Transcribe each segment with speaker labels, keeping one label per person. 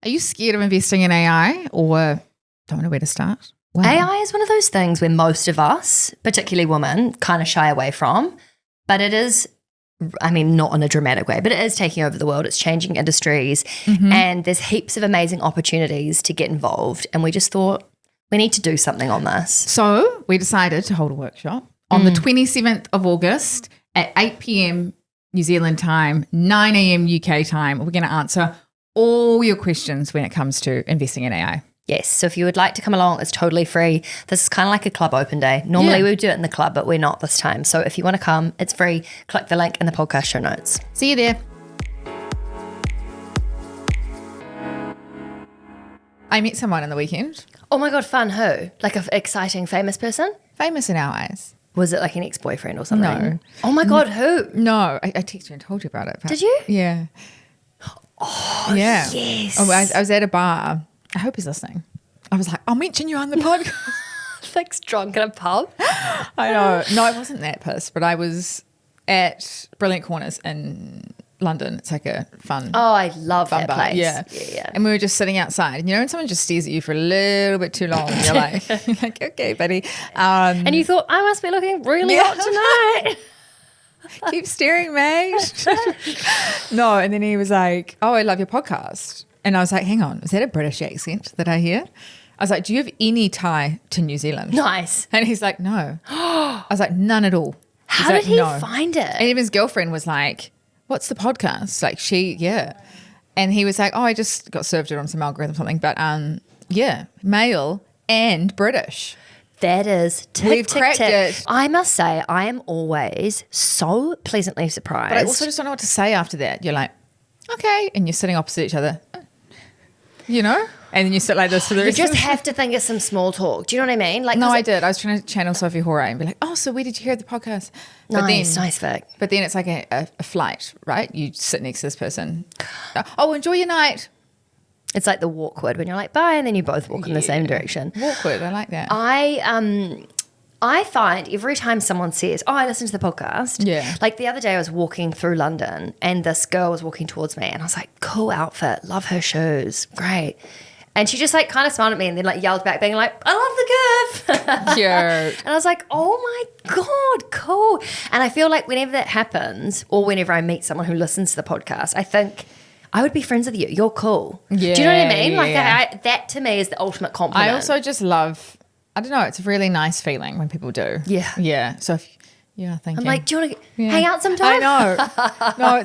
Speaker 1: Are you scared of investing in AI or don't know where to start? Wow.
Speaker 2: AI is one of those things where most of us, particularly women, kind of shy away from. But it is, I mean, not in a dramatic way, but it is taking over the world. It's changing industries and there's heaps of amazing opportunities to get involved. And we just thought we need to do something on this.
Speaker 1: So we decided to hold a workshop on the 27th of August at 8 p.m. New Zealand time, 9 a.m. UK time. We're going to answer all your questions when it comes to investing in AI.
Speaker 2: Yes, so if you would like to come along, it's totally free. This is kind of like a club open day. Normally we would do it in the club, but we're not this time. So if you want to come, it's free. Click the link in the podcast show notes.
Speaker 1: See you there. I met someone on the weekend.
Speaker 2: Oh my God, fun. Who? Like an exciting famous person?
Speaker 1: Famous in our eyes.
Speaker 2: Was it like an ex-boyfriend or something?
Speaker 1: No.
Speaker 2: Oh my God, who?
Speaker 1: No, I texted you and told you about it.
Speaker 2: Did you?
Speaker 1: Yeah.
Speaker 2: Oh,
Speaker 1: yeah.
Speaker 2: yes.
Speaker 1: Oh, I was at a bar. I hope he's listening. I was like, I'll mention you on the podcast.
Speaker 2: Like drunk in a pub?
Speaker 1: I know. No, I wasn't that pissed, but I was at Brilliant Corners in London. It's like a fun.
Speaker 2: Oh, I love that
Speaker 1: bar.
Speaker 2: place.
Speaker 1: Yeah.
Speaker 2: Yeah.
Speaker 1: And we were just sitting outside. And you know when someone just stares at you for a little bit too long, and you're like, okay, buddy.
Speaker 2: And you thought, I must be looking really hot tonight.
Speaker 1: Keep staring, mate. No, and then he was like, oh, I love your podcast. And I was like, hang on, is that a British accent that I hear? I was like, do you have any tie to New Zealand?
Speaker 2: Nice.
Speaker 1: And he's like, no. I was like, none at all.
Speaker 2: How did he find it?
Speaker 1: And even his girlfriend was like, what's the podcast? Like yeah. And he was like, oh, I just got served it on some algorithm or something. But yeah, male and British.
Speaker 2: That is
Speaker 1: We've cracked it.
Speaker 2: I must say, I am always so pleasantly surprised.
Speaker 1: But I also just don't know what to say after that. You're like, okay. And you're sitting opposite each other. You know? And then you sit like this for the rest
Speaker 2: You just
Speaker 1: of
Speaker 2: have to think of some small talk. Do you know what I mean? Like,
Speaker 1: No, I did. I was trying to channel Sophie Horay and be like, oh, so where did you hear the podcast?
Speaker 2: Nice Vic.
Speaker 1: But then it's like a flight, right? You sit next to this person. Oh, enjoy your night.
Speaker 2: It's like the walkward when you're like, bye, and then you both walk in the same direction.
Speaker 1: Walkward, I like that.
Speaker 2: I find every time someone says, oh, I listen to the podcast.
Speaker 1: Yeah.
Speaker 2: Like the other day I was walking through London and this girl was walking towards me and I was like, cool outfit, love her shoes, great. And she just like kind of smiled at me and then like yelled back being like, I love the gift.
Speaker 1: Cute.
Speaker 2: And I was like, oh my God, cool. And I feel like whenever that happens or whenever I meet someone who listens to the podcast, I think I would be friends with you. You're cool.
Speaker 1: Yeah,
Speaker 2: do you know what I mean? Like
Speaker 1: yeah.
Speaker 2: that to me is the ultimate compliment.
Speaker 1: I also just love, I don't know, it's a really nice feeling when people do.
Speaker 2: Yeah.
Speaker 1: Yeah. So if thinking.
Speaker 2: I'm like, do you want to hang out sometime?
Speaker 1: I know. No,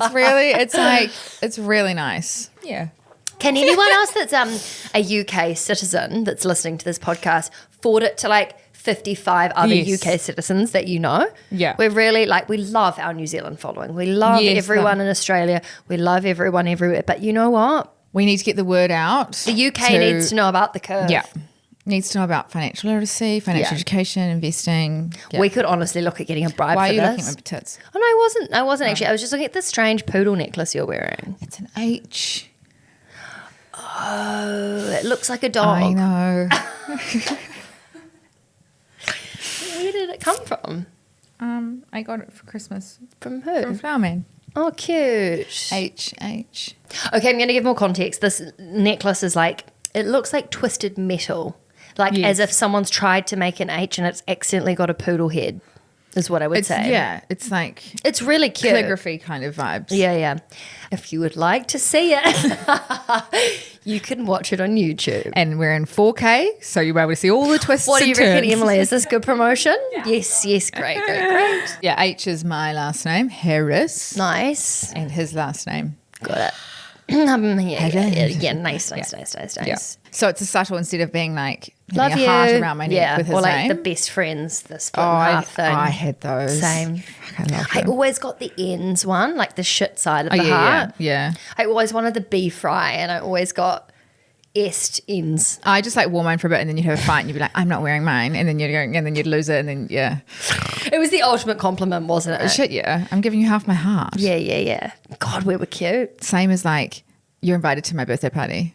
Speaker 1: it's really nice. Yeah.
Speaker 2: Can anyone else that's a UK citizen that's listening to this podcast forward it to like 55 other
Speaker 1: Yes.
Speaker 2: UK citizens that you know?
Speaker 1: Yeah.
Speaker 2: We're really like, we love our New Zealand following. We love everyone in Australia. We love everyone everywhere. But you know what?
Speaker 1: We need to get the word out.
Speaker 2: The UK needs to know about the curve.
Speaker 1: Yeah. Needs to know about financial literacy, financial education, investing. Yeah.
Speaker 2: We could honestly look at getting a bribe
Speaker 1: Why
Speaker 2: for
Speaker 1: are you
Speaker 2: this.
Speaker 1: looking at my tits?
Speaker 2: Oh, no, I wasn't actually. I was just looking at this strange poodle necklace you're wearing.
Speaker 1: It's an H.
Speaker 2: Oh, it looks like a dog.
Speaker 1: I know.
Speaker 2: Where did it come from?
Speaker 1: I got it for Christmas
Speaker 2: From who?
Speaker 1: from Flowerman.
Speaker 2: Oh, cute.
Speaker 1: H.
Speaker 2: Okay, I'm going to give more context. This necklace is like, it looks like twisted metal. Like as if someone's tried to make an H and it's accidentally got a poodle head, is what I would say.
Speaker 1: Yeah, it's like
Speaker 2: It's really cute.
Speaker 1: calligraphy kind of vibes.
Speaker 2: Yeah. If you would like to see it, you can watch it on YouTube.
Speaker 1: And we're in 4K, so you'll be able to see all the twists
Speaker 2: What do you
Speaker 1: and
Speaker 2: reckon,
Speaker 1: turns.
Speaker 2: Emily? Is this good promotion? Yes, great.
Speaker 1: Yeah, H is my last name, Harris.
Speaker 2: Nice.
Speaker 1: And his last name.
Speaker 2: Got it. Yeah, nice.
Speaker 1: Yeah. So it's a subtle instead of being like
Speaker 2: Love
Speaker 1: having
Speaker 2: you.
Speaker 1: a heart around my neck with his
Speaker 2: or like
Speaker 1: name.
Speaker 2: the best friends, the split in half thing.
Speaker 1: I had those.
Speaker 2: Same.
Speaker 1: Fuck, I love
Speaker 2: I
Speaker 1: them.
Speaker 2: always got the ends one, like the shit side of the
Speaker 1: yeah,
Speaker 2: heart.
Speaker 1: yeah.
Speaker 2: I always wanted the beef fry, and I always got est ends.
Speaker 1: I just like wore mine for a bit, and then you'd have a fight, and you'd be like, "I'm not wearing mine," and then you'd go, and then you'd lose it, and then
Speaker 2: It was the ultimate compliment, wasn't it?
Speaker 1: shit, yeah. I'm giving you half my heart.
Speaker 2: Yeah. God, we were cute.
Speaker 1: Same as like you're invited to my birthday party,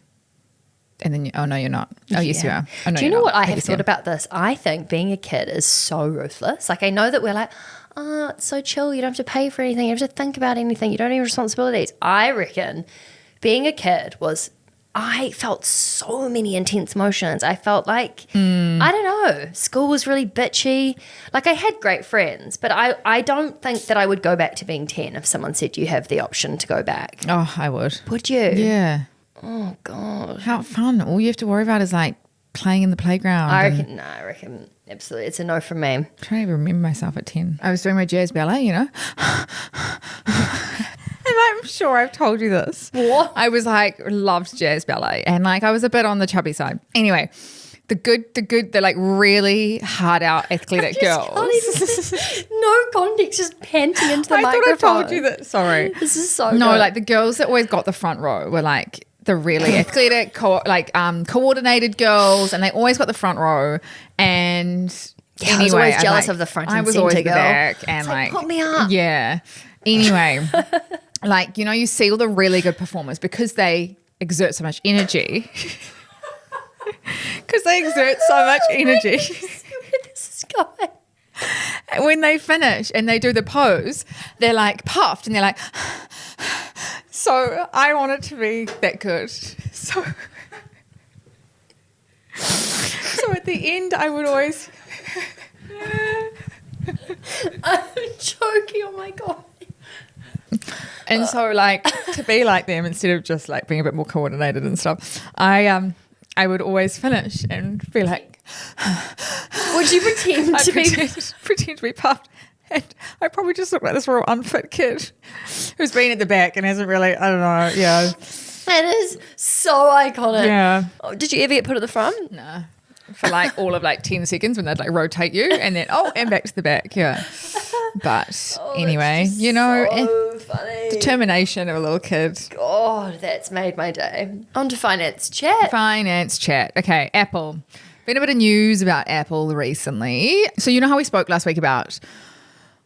Speaker 1: and then oh no, you're not. Oh yes, you are. Oh, no,
Speaker 2: Do you
Speaker 1: you're
Speaker 2: know
Speaker 1: not.
Speaker 2: what I have
Speaker 1: Yes, you
Speaker 2: thought
Speaker 1: are.
Speaker 2: about this? I think being a kid is so ruthless. Like I know that we're like, oh, it's so chill. You don't have to pay for anything. You don't have to think about anything. You don't have any responsibilities. I reckon being a kid was I felt so many intense emotions. I felt like, I don't know, school was really bitchy. Like I had great friends, but I don't think that I would go back to being 10 if someone said you have the option to go back.
Speaker 1: Oh, I would.
Speaker 2: Would you?
Speaker 1: Yeah.
Speaker 2: Oh, God.
Speaker 1: How fun. All you have to worry about is like playing in the playground.
Speaker 2: I reckon absolutely. It's a no from me.
Speaker 1: I'm trying to remember myself at 10. I was doing my jazz ballet, you know. And I'm sure I've told you this.
Speaker 2: What?
Speaker 1: I was like, loved jazz ballet. And like, I was a bit on the chubby side. Anyway, they're like really hard out athletic girls.
Speaker 2: No context, just panting into the microphone.
Speaker 1: I thought I told you that. Sorry.
Speaker 2: This is so
Speaker 1: No,
Speaker 2: good.
Speaker 1: like the girls that always got the front row were like the really athletic, coordinated girls. And they always got the front row. And
Speaker 2: yeah,
Speaker 1: anyway,
Speaker 2: I was always jealous of the front and
Speaker 1: I was
Speaker 2: centre
Speaker 1: always the
Speaker 2: girl.
Speaker 1: back. And like,
Speaker 2: put me up.
Speaker 1: Yeah. Anyway, like, you know, you see all the really good performers because they exert so much energy. Because they exert so much energy.
Speaker 2: Where this is going.
Speaker 1: When they finish and they do the pose, they're like puffed and they're like, so I wanted to be that good. So at the end, I would always.
Speaker 2: I'm joking. Oh my God.
Speaker 1: And so like to be like them instead of just like being a bit more coordinated and stuff, I would always finish and be like,
Speaker 2: would you pretend to be
Speaker 1: pretend to be puffed? And I probably just look like this real unfit kid who's been at the back and hasn't really, I don't know, yeah.
Speaker 2: That is so iconic.
Speaker 1: Yeah.
Speaker 2: Oh, did you ever get put at the front?
Speaker 1: No. For like all of like 10 seconds when they'd like rotate you and then, and back to the back, yeah. But anyway, you know,
Speaker 2: so funny.
Speaker 1: Determination of a little kid.
Speaker 2: God, that's made my day. On to finance chat.
Speaker 1: Finance chat. Okay, Apple. Been a bit of news about Apple recently. So you know how we spoke last week about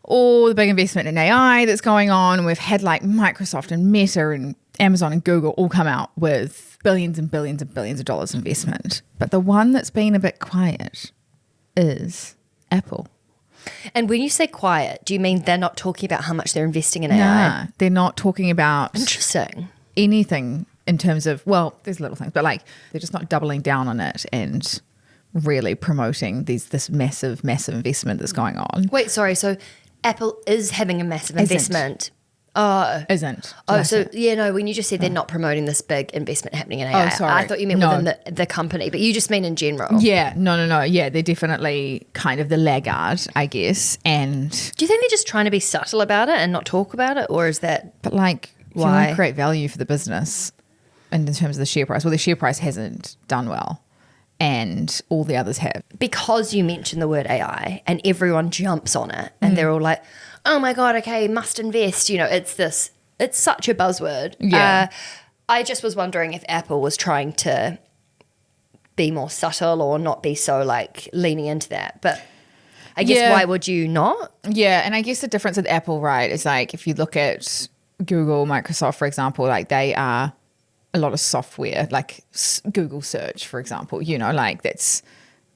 Speaker 1: all the big investment in AI that's going on. We've had like Microsoft and Meta and Amazon and Google all come out with billions and billions and billions of dollars investment. But the one that's been a bit quiet is Apple.
Speaker 2: And when you say quiet, do you mean they're not talking about how much they're investing in AI?
Speaker 1: Nah, they're not talking about
Speaker 2: Interesting.
Speaker 1: anything in terms of, well, there's little things, but like they're just not doubling down on it and really promoting this massive investment that's going on.
Speaker 2: Wait, sorry. So Apple is having a massive investment. Oh.
Speaker 1: Isn't.
Speaker 2: Oh, so yeah, no, when you just said they're not promoting this big investment happening in AI,
Speaker 1: sorry.
Speaker 2: I thought you meant within the company, but you just mean in general.
Speaker 1: Yeah, no. Yeah, they're definitely kind of the laggard, I guess. And
Speaker 2: Do you think they're just trying to be subtle about it and not talk about it? Or is that
Speaker 1: but like, if you
Speaker 2: why?
Speaker 1: want to create value for the business and in terms of the share price, well, the share price hasn't done well and all the others have.
Speaker 2: Because you mentioned the word AI and everyone jumps on it and they're all like, oh my God, okay, must invest. You know, it's such a buzzword.
Speaker 1: Yeah.
Speaker 2: I just was wondering if Apple was trying to be more subtle or not be so like leaning into that. But I guess why would you not?
Speaker 1: Yeah, and I guess the difference with Apple, right, is like if you look at Google, Microsoft, for example, like they are a lot of software, like Google search, for example, you know, like that's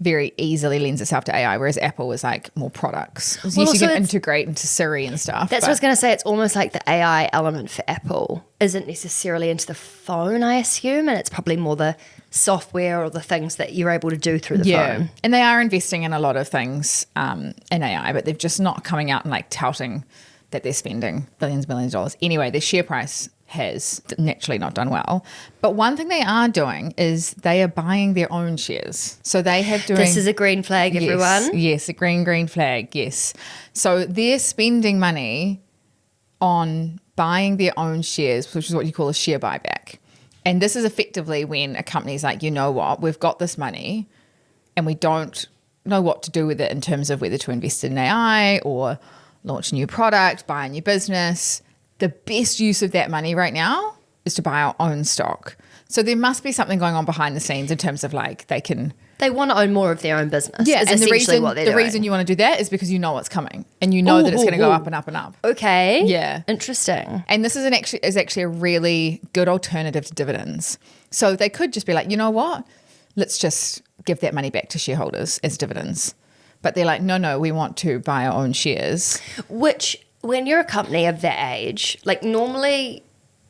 Speaker 1: very easily lends itself to AI, whereas Apple is like more products. So yes, you can integrate into Siri and stuff.
Speaker 2: That's what I was going to say. It's almost like the AI element for Apple isn't necessarily into the phone, I assume, and it's probably more the software or the things that you're able to do through the phone.
Speaker 1: And they are investing in a lot of things in AI, but they're just not coming out and like touting that they're spending billions of dollars. Anyway, their share price has naturally not done well. But one thing they are doing is they are buying their own shares. So they have doing...
Speaker 2: This is a green flag, everyone.
Speaker 1: Yes, a green flag, yes. So they're spending money on buying their own shares, which is what you call a share buyback. And this is effectively when a company's like, you know what, we've got this money and we don't know what to do with it in terms of whether to invest in AI or launch a new product, buy a new business. The best use of that money right now is to buy our own stock. So there must be something going on behind the scenes in terms of like they
Speaker 2: want to own more of their own business.
Speaker 1: Yeah, and the
Speaker 2: reason
Speaker 1: reason you want to do that is because you know what's coming and you know that it's going to go up and up and up.
Speaker 2: Okay.
Speaker 1: Yeah.
Speaker 2: Interesting.
Speaker 1: And this is actually a really good alternative to dividends. So they could just be like, you know what? Let's just give that money back to shareholders as dividends. But they're like, no, we want to buy our own shares.
Speaker 2: Which, when you're a company of that age, like normally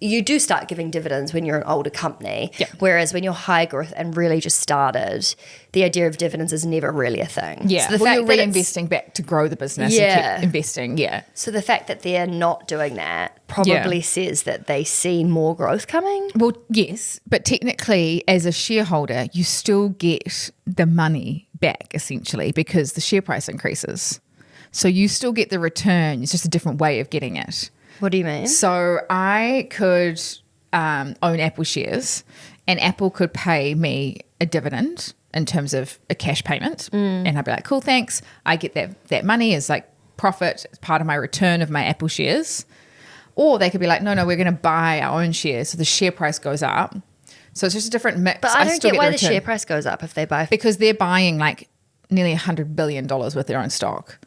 Speaker 2: you do start giving dividends when you're an older company.
Speaker 1: Yeah.
Speaker 2: Whereas when you're high growth and really just started, the idea of dividends is never really a thing.
Speaker 1: Yeah.
Speaker 2: So the
Speaker 1: well,
Speaker 2: fact
Speaker 1: you're
Speaker 2: that
Speaker 1: reinvesting back to grow the business
Speaker 2: Yeah.
Speaker 1: and keep investing. Yeah.
Speaker 2: So the fact that they're not doing that probably says that they see more growth coming.
Speaker 1: Well, yes, but technically as a shareholder, you still get the money back essentially because the share price increases. So you still get the return. It's just a different way of getting it.
Speaker 2: What do you mean?
Speaker 1: So I could own Apple shares and Apple could pay me a dividend in terms of a cash payment. And I'd be like, cool, thanks. I get that money as like profit as part of my return of my Apple shares. Or they could be like, no, we're going to buy our own shares. So the share price goes up. So it's just a different mix.
Speaker 2: But I don't
Speaker 1: still
Speaker 2: get why the
Speaker 1: return
Speaker 2: share price goes up if they buy.
Speaker 1: because they're buying like nearly $100 billion worth their own stock.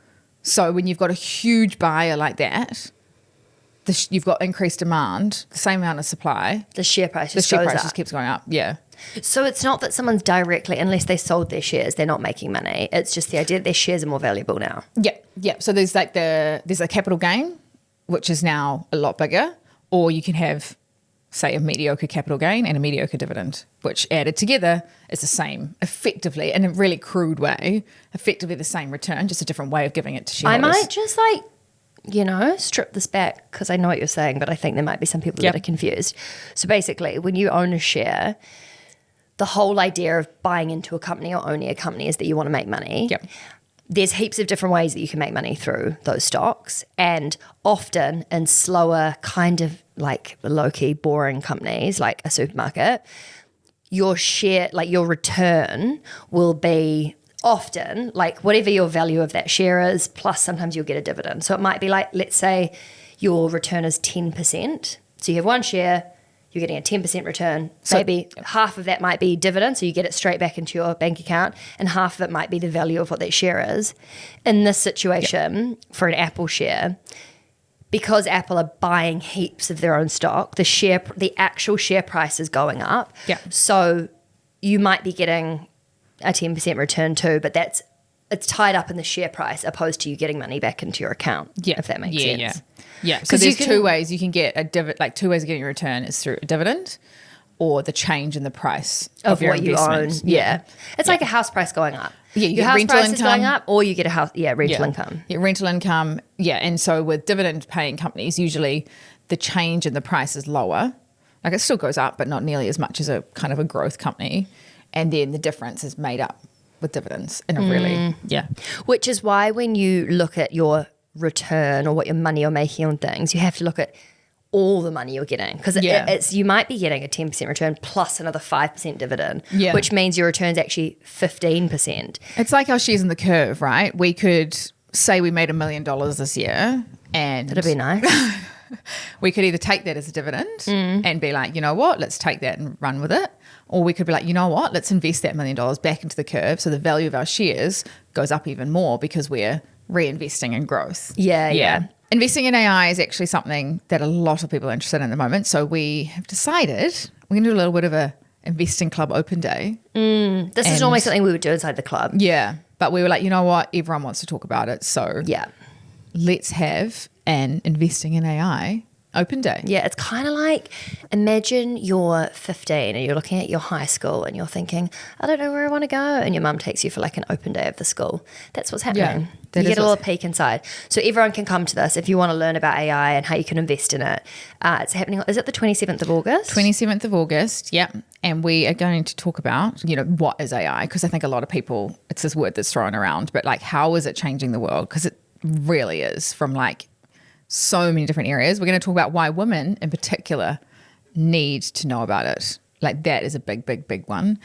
Speaker 1: So when you've got a huge buyer like that, you've got increased demand, the same amount of supply.
Speaker 2: The share price
Speaker 1: The
Speaker 2: just
Speaker 1: share
Speaker 2: goes
Speaker 1: price
Speaker 2: up.
Speaker 1: just keeps going up. Yeah.
Speaker 2: So it's not that someone's directly, unless they sold their shares, they're not making money. It's just the idea that their shares are more valuable now.
Speaker 1: Yeah. So there's like there's a capital gain, which is now a lot bigger, or you can have, say, a mediocre capital gain and a mediocre dividend, which added together is the same, effectively, in a really crude way, effectively the same return, just a different way of giving it to shareholders.
Speaker 2: I might just strip this back because I know what you're saying, but I think there might be some people that are confused. So basically, when you own a share, the whole idea of buying into a company or owning a company is that you want to make money.
Speaker 1: Yep.
Speaker 2: There's heaps of different ways that you can make money through those stocks, and often in slower, kind of like low-key, boring companies like a supermarket, your share, like your return will be often like whatever your value of that share is, plus sometimes you'll get a dividend. So it might be like, let's say your return is 10%. So you have one share, you're getting a 10% return. So maybe half of that might be dividend, so you get it straight back into your bank account, and half of it might be the value of what that share is. In this situation, for an Apple share, because Apple are buying heaps of their own stock, the actual share price is going up.
Speaker 1: Yeah.
Speaker 2: So you might be getting a 10% return too, but it's tied up in the share price opposed to you getting money back into your account, if that makes sense.
Speaker 1: Yeah. So there's two ways you can get a dividend, like two ways of getting a return is through a dividend or the change in the price of your
Speaker 2: what you
Speaker 1: investment.
Speaker 2: own. Yeah. It's like a house price going up.
Speaker 1: Yeah, you
Speaker 2: your
Speaker 1: get
Speaker 2: house
Speaker 1: rental
Speaker 2: price is
Speaker 1: income.
Speaker 2: going up, or you get a house, rental income.
Speaker 1: Yeah, rental income. Yeah, and so with dividend paying companies, usually the change in the price is lower. Like it still goes up, but not nearly as much as a kind of a growth company. And then the difference is made up with dividends in a really,
Speaker 2: Which is why when you look at your return or what your money you're making on things, you have to look at all the money you're getting, because it's you might be getting a 10% return plus another 5% dividend, which means your return's actually 15%.
Speaker 1: It's like our shares in the curve, right? We could say we made $1 million this year, and
Speaker 2: That'd be nice.
Speaker 1: we could either take that as a dividend and be like, you know what, let's take that and run with it. Or we could be like, you know what, let's invest that $1 million back into the curve so the value of our shares goes up even more because we're reinvesting in growth.
Speaker 2: Yeah.
Speaker 1: Investing in AI is actually something that a lot of people are interested in at the moment. So we have decided we're going to do a little bit of a investing club open day.
Speaker 2: This is normally something we would do inside the club.
Speaker 1: Yeah. But we were like, you know what, everyone wants to talk about it. So let's have an investing in AI open day.
Speaker 2: Yeah, it's kind of like, imagine you're 15 and you're looking at your high school and you're thinking, I don't know where I want to go. And your mum takes you for like an open day of the school. That's what's happening. You get a little peek inside. So everyone can come to this if you want to learn about AI and how you can invest in it. It's happening, is it the 27th of August?
Speaker 1: 27th of August, yep. And we are going to talk about, what is AI? Because I think a lot of people, it's this word that's thrown around, but like how is it changing the world? Because it really is from like so many different areas. We're going to talk about why women in particular need to know about it. Like that is a big, big, big one.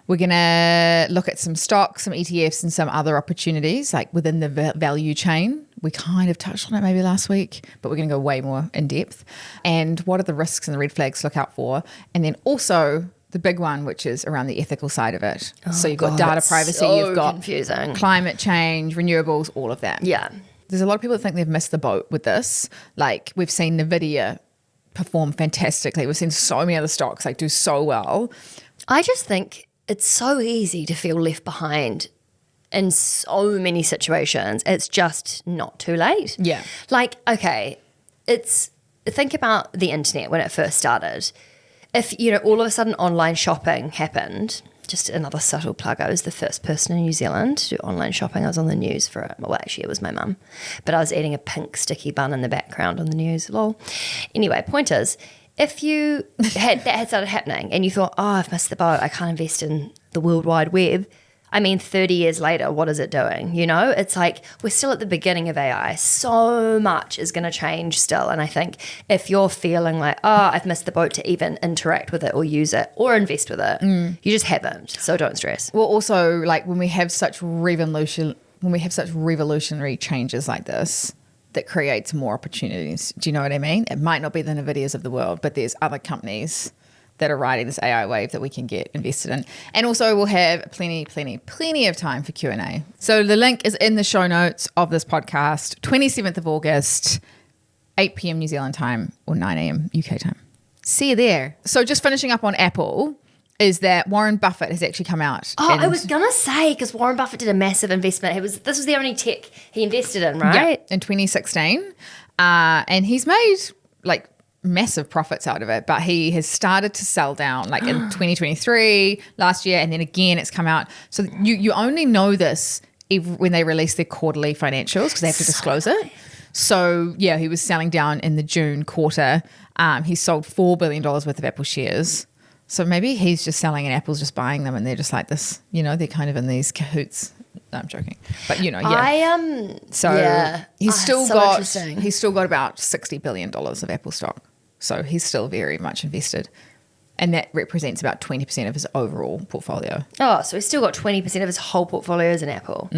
Speaker 1: We're going to look at some stocks, some ETFs and some other opportunities like within the value chain. We kind of touched on it maybe last week, but we're going to go way more in depth. And what are the risks and the red flags to look out for? And then also the big one, which is around the ethical side of it. So you've got data privacy, you've got
Speaker 2: confusing.
Speaker 1: Climate change, renewables, all of that.
Speaker 2: Yeah.
Speaker 1: There's a lot of people that think they've missed the boat with this. Like we've seen Nvidia perform fantastically. We've seen so many other stocks like do so well.
Speaker 2: I just think it's so easy to feel left behind in so many situations. It's just not too late.
Speaker 1: Yeah.
Speaker 2: Like, okay, it's think about the internet when it first started. If, all of a sudden online shopping happened, just another subtle plug, I was the first person in New Zealand to do online shopping. I was on the news for it. Well, actually, it was my mum. But I was eating a pink sticky bun in the background on the news. Lol. Anyway, point is, if you had that had started happening and you thought, oh, I've missed the boat, I can't invest in the World Wide Web. 30 years later, what is it doing? It's like we're still at the beginning of AI. So much is going to change still. And I think if you're feeling like, oh, I've missed the boat to even interact with it or use it or invest with it, you just haven't. So don't stress.
Speaker 1: Well, also, like when we have such revolutionary changes like this, that creates more opportunities. Do you know what I mean? It might not be the NVIDIAs of the world, but there's other companies that are riding this AI wave that we can get invested in. And also we'll have plenty of time for Q&A. So the link is in the show notes of this podcast, 27th of August, 8 p.m. New Zealand time or 9 a.m. UK time. See you there. So just finishing up on Apple is that Warren Buffett has actually come out.
Speaker 2: Oh, I was going to say, because Warren Buffett did a massive investment. This was the only tech he invested in, right?
Speaker 1: Yeah, in 2016. And he's made like massive profits out of it, but he has started to sell down like in 2023 last year, and then again it's come out. So you only know this when they release their quarterly financials because they have to disclose it. So yeah, he was selling down in the June quarter. He sold $4 billion worth of Apple shares. So maybe he's just selling and Apple's just buying them, and they're just like this, they're kind of in these cahoots. No, I'm joking, but yeah. He's still got about $60 billion of Apple stock. So he's still very much invested. And that represents about 20% of his overall portfolio.
Speaker 2: Oh, so he's still got 20% of his whole portfolio as an Apple.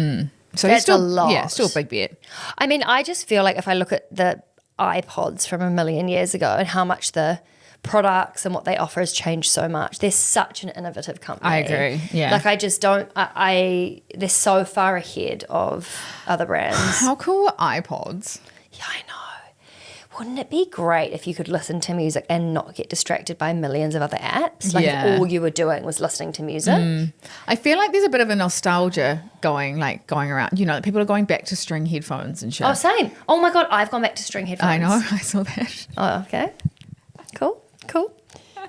Speaker 1: So
Speaker 2: that's a lot.
Speaker 1: Yeah, still a big bet.
Speaker 2: I just feel like if I look at the iPods from a million years ago and how much the products and what they offer has changed so much. They're such an innovative company.
Speaker 1: I agree, yeah.
Speaker 2: Like I just don't, they're so far ahead of other brands.
Speaker 1: How cool are iPods?
Speaker 2: Yeah, I know. Wouldn't it be great if you could listen to music and not get distracted by millions of other apps? Like if all you were doing was listening to music.
Speaker 1: I feel like there's a bit of a nostalgia going around. People are going back to string headphones and shit.
Speaker 2: Oh, same. Oh my God, I've gone back to string headphones.
Speaker 1: I know, I saw that.
Speaker 2: Oh, okay. Cool.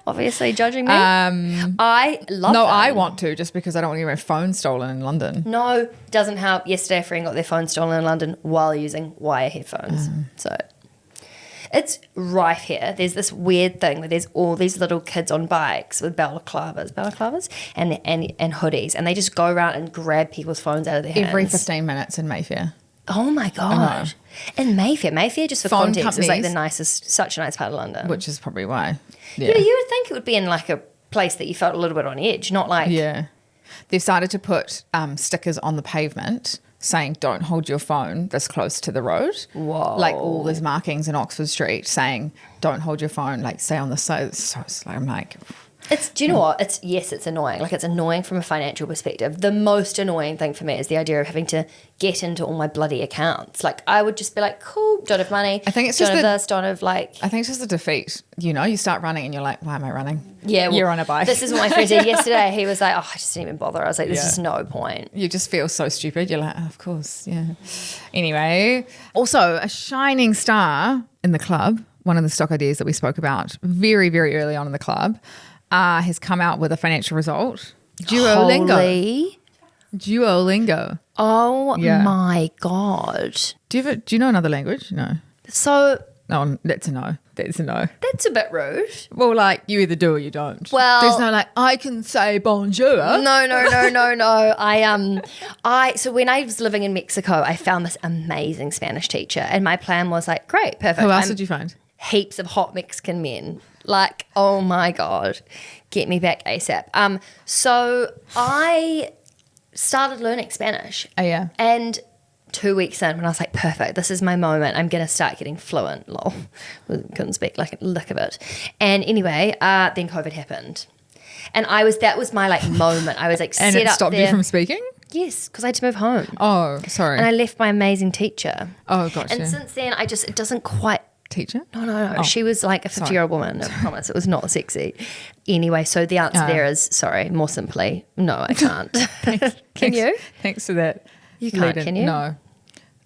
Speaker 2: Obviously judging me. I love them.
Speaker 1: I want to, just because I don't want to get my phone stolen in London.
Speaker 2: No, doesn't help. Yesterday a friend got their phone stolen in London while using wire headphones. So it's rife here. There's this weird thing where there's all these little kids on bikes with balaclavas and hoodies, and they just go around and grab people's phones out of their hands.
Speaker 1: Every 15 minutes in Mayfair.
Speaker 2: Oh my God. And Mayfair just for
Speaker 1: phone
Speaker 2: context
Speaker 1: companies,
Speaker 2: is like the nicest, such a nice part of London.
Speaker 1: Which is probably why.
Speaker 2: Yeah, you would think it would be in like a place that you felt a little bit on edge, not like.
Speaker 1: Yeah. They've started to put stickers on the pavement saying don't hold your phone this close to the road.
Speaker 2: Whoa.
Speaker 1: Like all these markings in Oxford Street saying don't hold your phone, like stay on the side. So I'm like...
Speaker 2: do you know what? It's annoying. Like it's annoying from a financial perspective. The most annoying thing for me is the idea of having to get into all my bloody accounts. Like I would just be like, cool, don't have money.
Speaker 1: I think it's
Speaker 2: don't
Speaker 1: just
Speaker 2: have this, don't have like.
Speaker 1: I think it's just a defeat. You start running and you're like, why am I running?
Speaker 2: Yeah,
Speaker 1: you're on a bike.
Speaker 2: This is what my friend said yesterday. He was like, oh, I just didn't even bother. I was like, there's just no point.
Speaker 1: You just feel so stupid. You're like, oh, of course, yeah. Anyway, also a shining star in the club. One of the stock ideas that we spoke about very, very early on in the club. Has come out with a financial result. Duolingo.
Speaker 2: Oh my God.
Speaker 1: Do you know another language? No.
Speaker 2: So.
Speaker 1: No, that's a no. That's a no.
Speaker 2: That's a bit rude.
Speaker 1: Well, like you either do or you don't.
Speaker 2: Well,
Speaker 1: there's no like I can say bonjour.
Speaker 2: No. So when I was living in Mexico, I found this amazing Spanish teacher, and my plan was like, great, perfect.
Speaker 1: Who else did you find?
Speaker 2: Heaps of hot Mexican men. Like, oh my God, get me back ASAP. So I started learning Spanish.
Speaker 1: Oh, yeah.
Speaker 2: And 2 weeks in, when I was like, perfect, this is my moment. I'm going to start getting fluent. Lol. Couldn't speak like a lick of it. And anyway, then COVID happened. And that was my like moment. I was like,
Speaker 1: and
Speaker 2: set
Speaker 1: it
Speaker 2: up
Speaker 1: stopped
Speaker 2: there.
Speaker 1: You from speaking?
Speaker 2: Yes, because I had to move home.
Speaker 1: Oh, sorry.
Speaker 2: And I left my amazing teacher.
Speaker 1: Oh, gotcha.
Speaker 2: And since then, it doesn't quite.
Speaker 1: Teacher?
Speaker 2: No. Oh. She was like a 50-year-old woman. I promise. It was not sexy. Anyway, so the answer there is, sorry, more simply, no, I can't. Can you?
Speaker 1: Thanks for that.
Speaker 2: You can't, can you?
Speaker 1: No.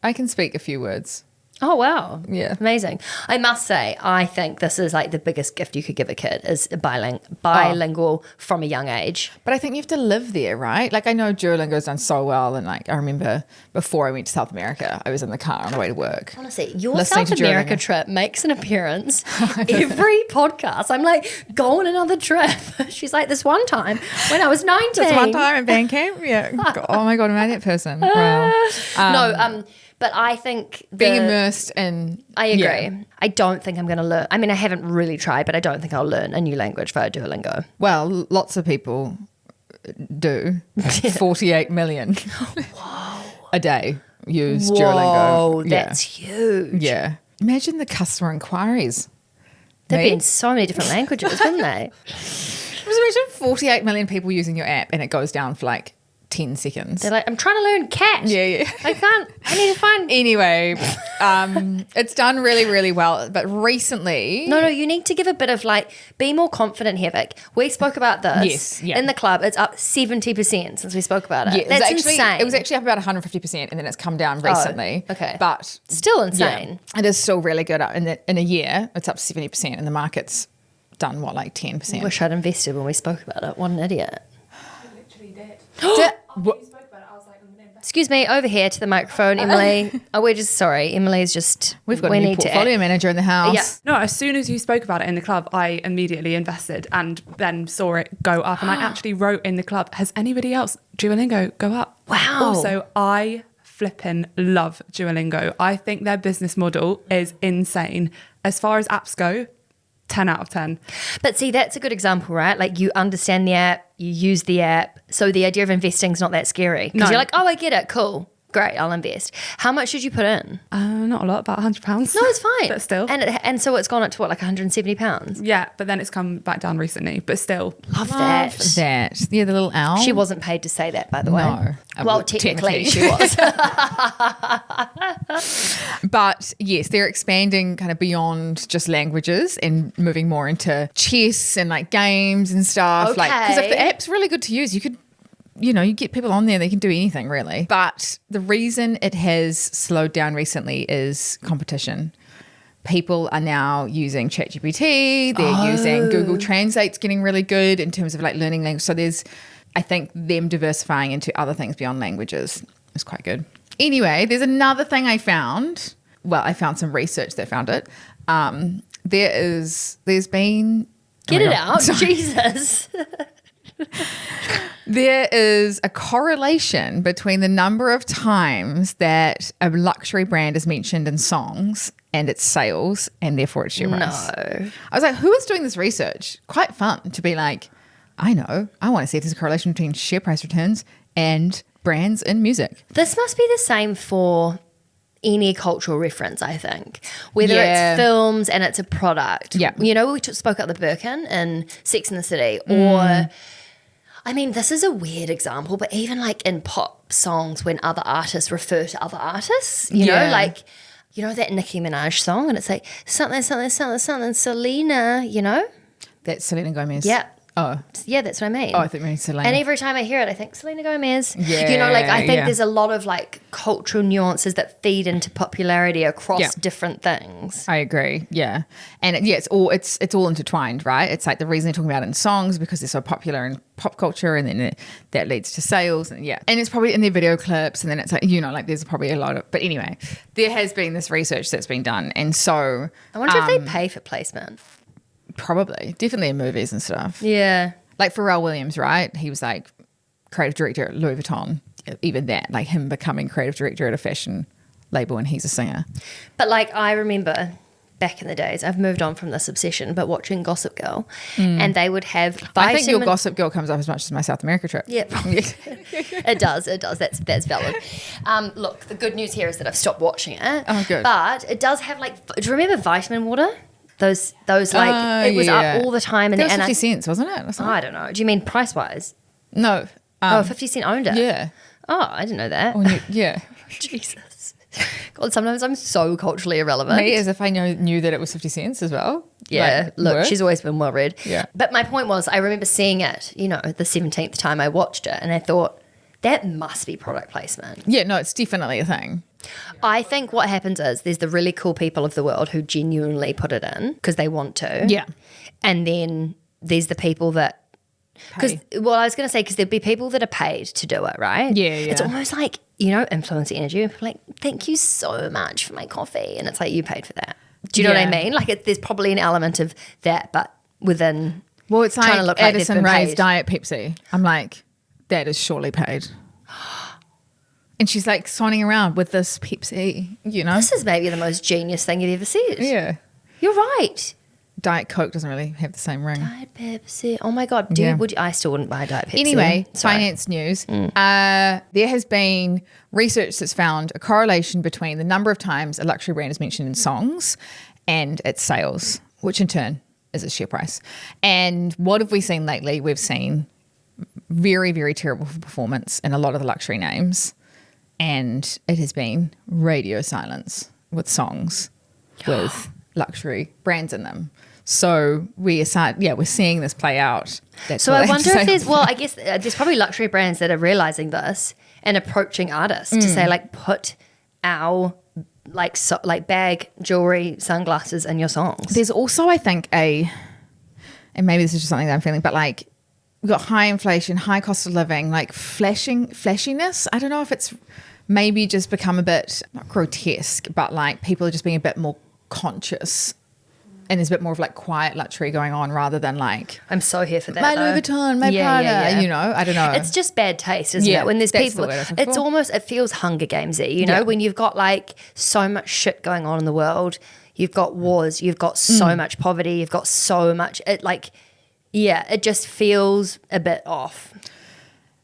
Speaker 1: I can speak a few words.
Speaker 2: Oh, wow.
Speaker 1: Yeah.
Speaker 2: Amazing. I must say, I think this is like the biggest gift you could give a kid is bilingual from a young age.
Speaker 1: But I think you have to live there, right? Like I know Duolingo's done so well, and like I remember before I went to South America, I was in the car on the way to work.
Speaker 2: Honestly, your
Speaker 1: listening
Speaker 2: South
Speaker 1: to
Speaker 2: America
Speaker 1: Duolingo.
Speaker 2: trip makes an appearance every podcast. I'm like, go on another trip. She's like, this one time when I was 19.
Speaker 1: Just one time in Bandcamp, yeah. Oh my god, am I that person? Wow.
Speaker 2: But I think
Speaker 1: Being immersed in.
Speaker 2: I agree.
Speaker 1: Yeah.
Speaker 2: I don't think I'm going to learn. I mean, I haven't really tried, but I don't think I'll learn a new language via Duolingo.
Speaker 1: Well, lots of people do. 48 million a day use Duolingo.
Speaker 2: Oh, that's huge.
Speaker 1: Yeah. Imagine the customer inquiries.
Speaker 2: They'd be
Speaker 1: Me?
Speaker 2: in so many different languages, wouldn't they?
Speaker 1: Just imagine 48 million people using your app and it goes down for like 10 seconds.
Speaker 2: They're like, I'm trying to learn cat.
Speaker 1: Yeah.
Speaker 2: I need to find.
Speaker 1: Anyway, it's done really, really well. But recently.
Speaker 2: No, you need to give a bit of like, be more confident here, Vic. We spoke about this
Speaker 1: Yes, yeah.
Speaker 2: in the club. It's up 70% since we spoke about it.
Speaker 1: Yeah,
Speaker 2: That's
Speaker 1: insane.
Speaker 2: insane.
Speaker 1: It was actually up about 150% and then it's come down recently.
Speaker 2: okay.
Speaker 1: But
Speaker 2: Still insane.
Speaker 1: yeah, it is still really good. In a year, it's up 70% and the market's done, what, like 10%?
Speaker 2: Wish I'd invested when we spoke about it. What an idiot.
Speaker 3: I literally did.
Speaker 1: What?
Speaker 3: You spoke about it, I was like, I'm going to invest.
Speaker 2: Excuse me, over here to the microphone, Emily. We're just sorry. Emily's just.
Speaker 1: We've got
Speaker 2: we
Speaker 1: a new
Speaker 2: need to
Speaker 1: portfolio manager in the house.
Speaker 2: Yeah.
Speaker 3: No, as soon as you spoke about it in the club, I immediately invested and then saw it go up. And I actually wrote in the club, has anybody else Duolingo go up?
Speaker 2: Wow.
Speaker 3: Also, I flipping love Duolingo. I think their business model is insane. As far as apps go, 10 out of 10.
Speaker 2: But see, that's a good example, right? Like you understand the app, you use the app. So the idea of investing is not that scary. Because
Speaker 3: No.
Speaker 2: you're like, oh, I get it. Cool. Great. I'll invest. How much did you put in?
Speaker 3: Not a lot, about £100.
Speaker 2: No, it's fine.
Speaker 3: But still.
Speaker 2: And so it's gone up to what, like £170?
Speaker 3: Yeah, but then it's come back down recently. But still.
Speaker 2: Love that.
Speaker 1: That. Yeah, the little owl.
Speaker 2: She wasn't paid to say that, by the way.
Speaker 1: No.
Speaker 2: Well, technically she was.
Speaker 1: But yes, they're expanding kind of beyond just languages and moving more into chess and like games and stuff. Like, because if the
Speaker 2: Okay.
Speaker 1: app's really good to use, you could, you know, you get people on there, they can do anything really. But the reason it has slowed down recently is competition. People are now using ChatGPT, they're using Google Translate's getting really good in terms of like learning language. So there's, I think, them diversifying into other things beyond languages is quite good. Anyway, there's another thing I found. Well, I found some research that found it. There's been...
Speaker 2: Get
Speaker 1: oh my
Speaker 2: it
Speaker 1: God.
Speaker 2: out.
Speaker 1: Sorry.
Speaker 2: Jesus.
Speaker 1: There is a correlation between the number of times that a luxury brand is mentioned in songs and its sales and therefore its share price.
Speaker 2: No.
Speaker 1: I was like, who is doing this research? Quite fun to be like, I know, I want to see if there's a correlation between share price returns and brands in music.
Speaker 2: This must be the same for any cultural reference, I think. Whether
Speaker 1: Yeah.
Speaker 2: it's films and it's a product.
Speaker 1: Yeah.
Speaker 2: You know, we spoke about the Birkin in Sex and the City. Or, I mean, this is a weird example, but even like in pop songs when other artists refer to other artists, you know,
Speaker 1: Yeah.
Speaker 2: like, you know that Nicki Minaj song and it's like something, something, something, something, Selena, you know?
Speaker 1: That's Selena Gomez.
Speaker 2: Yeah.
Speaker 1: Oh,
Speaker 2: Yeah, that's what I mean.
Speaker 1: I think we mean Selena.
Speaker 2: And every time I hear it, I think Selena Gomez.
Speaker 1: Yeah,
Speaker 2: You know, like I think
Speaker 1: yeah.
Speaker 2: there's a lot of like cultural nuances that feed into popularity across
Speaker 1: Yeah.
Speaker 2: different things.
Speaker 1: I agree. Yeah. And it's all intertwined, right? It's like the reason they're talking about it in songs because they're so popular in pop culture and then that leads to sales and yeah. And it's probably in their video clips and then it's like, you know, like there's probably a lot of, but anyway, there has been this research that's been done. And so
Speaker 2: I wonder if they pay for placement.
Speaker 1: probably, definitely in movies and stuff.
Speaker 2: Yeah.
Speaker 1: Like Pharrell Williams, right? He was like creative director at Louis Vuitton. Even that, like him becoming creative director at a fashion label and he's a singer.
Speaker 2: But like I remember back in the days, I've moved on from this obsession, but watching Gossip Girl and they would have
Speaker 1: I think your Gossip Girl comes up as much as my South America trip.
Speaker 2: Yep. It does. That's valid. Look, the good news here is that I've stopped watching it.
Speaker 1: Oh, good.
Speaker 2: But it does have like, do you remember vitamin water? Those like, it was
Speaker 1: yeah.
Speaker 2: up all the time. And,
Speaker 1: That was
Speaker 2: and
Speaker 1: 50 cents, wasn't it? Or something?
Speaker 2: I don't know. Do you mean price-wise?
Speaker 1: No.
Speaker 2: 50 Cent owned it?
Speaker 1: Yeah.
Speaker 2: Oh, I didn't know that.
Speaker 1: Yeah.
Speaker 2: Jesus. God, sometimes I'm so culturally irrelevant.
Speaker 1: Me, as if I knew that it was 50 cents as well.
Speaker 2: Yeah,
Speaker 1: Like,
Speaker 2: look,
Speaker 1: work.
Speaker 2: she's always been well read.
Speaker 1: Yeah.
Speaker 2: But my point was, I remember seeing it, you know, the 17th time I watched it, and I thought, that must be product placement.
Speaker 1: Yeah, no, it's definitely a thing.
Speaker 2: I think what happens is there's the really cool people of the world who genuinely put it in because they want to.
Speaker 1: Yeah.
Speaker 2: And then there's the people that, because, well, I was going to say, because there'd be people that are paid to do it, right?
Speaker 1: Yeah.
Speaker 2: It's almost like, influencer energy. And people are like, thank you so much for my coffee. And it's like, you paid for that. Do you know what I mean? Like, there's probably an element of that, but within.
Speaker 1: Well, it's
Speaker 2: trying
Speaker 1: like
Speaker 2: to look
Speaker 1: Addison
Speaker 2: like
Speaker 1: Rae's
Speaker 2: paid.
Speaker 1: Diet Pepsi. I'm like, that is surely paid. And she's like sonning around with this Pepsi,
Speaker 2: This is maybe the most genius thing you've ever said.
Speaker 1: Yeah.
Speaker 2: You're right.
Speaker 1: Diet Coke doesn't really have the same ring.
Speaker 2: Diet Pepsi. Oh my God. I still wouldn't buy Diet Pepsi.
Speaker 1: Anyway,
Speaker 2: Sorry.
Speaker 1: finance news. There has been research that's found a correlation between the number of times a luxury brand is mentioned in songs and its sales, which in turn is its share price. And what have we seen lately? We've seen very, very terrible performance in a lot of the luxury names. And it has been radio silence with songs with luxury brands in them. So we're seeing this play out. That's
Speaker 2: So
Speaker 1: what
Speaker 2: I
Speaker 1: have to
Speaker 2: wonder
Speaker 1: say.
Speaker 2: if I guess there's probably luxury brands that are realizing this and approaching artists to say, like, put our like bag, jewelry, sunglasses in your songs.
Speaker 1: There's also, I think, and maybe this is just something that I'm feeling, but like we've got high inflation, high cost of living, like flashiness. I don't know if it's maybe just become a bit, not grotesque, but like people are just being a bit more conscious. And there's a bit more of like quiet luxury going on rather than like
Speaker 2: I'm so here for that.
Speaker 1: my Louis Vuitton, my Prada, I don't know.
Speaker 2: It's just bad taste, isn't it? When there's
Speaker 1: that's
Speaker 2: people,
Speaker 1: the word I was looking
Speaker 2: it's
Speaker 1: for.
Speaker 2: almost, it feels Hunger Gamesy, when you've got like so much shit going on in the world, you've got wars, you've got so much poverty, you've got so much, it just feels a bit off.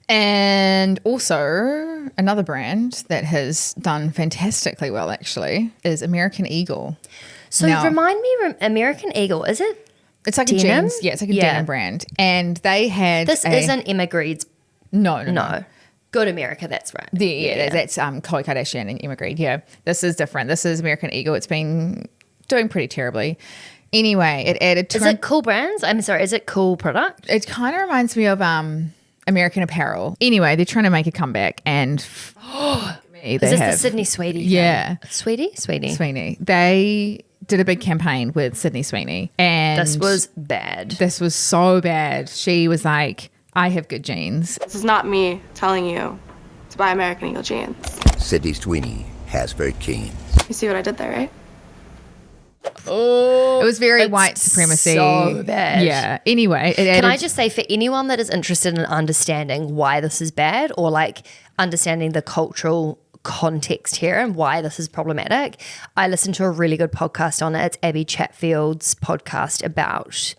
Speaker 1: And also another brand that has done fantastically well actually is American Eagle.
Speaker 2: So remind me, American Eagle, is it?
Speaker 1: It's like
Speaker 2: denim?
Speaker 1: a jeans. Yeah, it's like a denim brand. And they had
Speaker 2: This isn't Emma Greed's.
Speaker 1: No.
Speaker 2: Good America, that's right.
Speaker 1: That's Khloe Kardashian and Emma Gregg. Yeah, this is different. This is American Eagle. It's been doing pretty terribly. Anyway, it added...
Speaker 2: Is it cool brands? I'm sorry, is it cool product?
Speaker 1: It kind of reminds me of American Apparel. Anyway, they're trying to make a comeback and...
Speaker 2: Is this the Sydney Sweeney thing?
Speaker 1: Yeah.
Speaker 2: Sweeney.
Speaker 1: They did a big campaign with Sydney Sweeney. And
Speaker 2: this was bad.
Speaker 1: This was so bad. She was like, I have good jeans.
Speaker 4: This is not me telling you to buy American Eagle jeans.
Speaker 5: Sydney Sweeney has very jeans.
Speaker 4: You see what I did there, right?
Speaker 1: Oh, it was very white supremacy.
Speaker 2: So bad.
Speaker 1: Yeah. Anyway,
Speaker 2: can I just say, for anyone that is interested in understanding why this is bad or like understanding the cultural context here and why this is problematic, I listened to a really good podcast on it. It's Abby Chatfield's podcast about,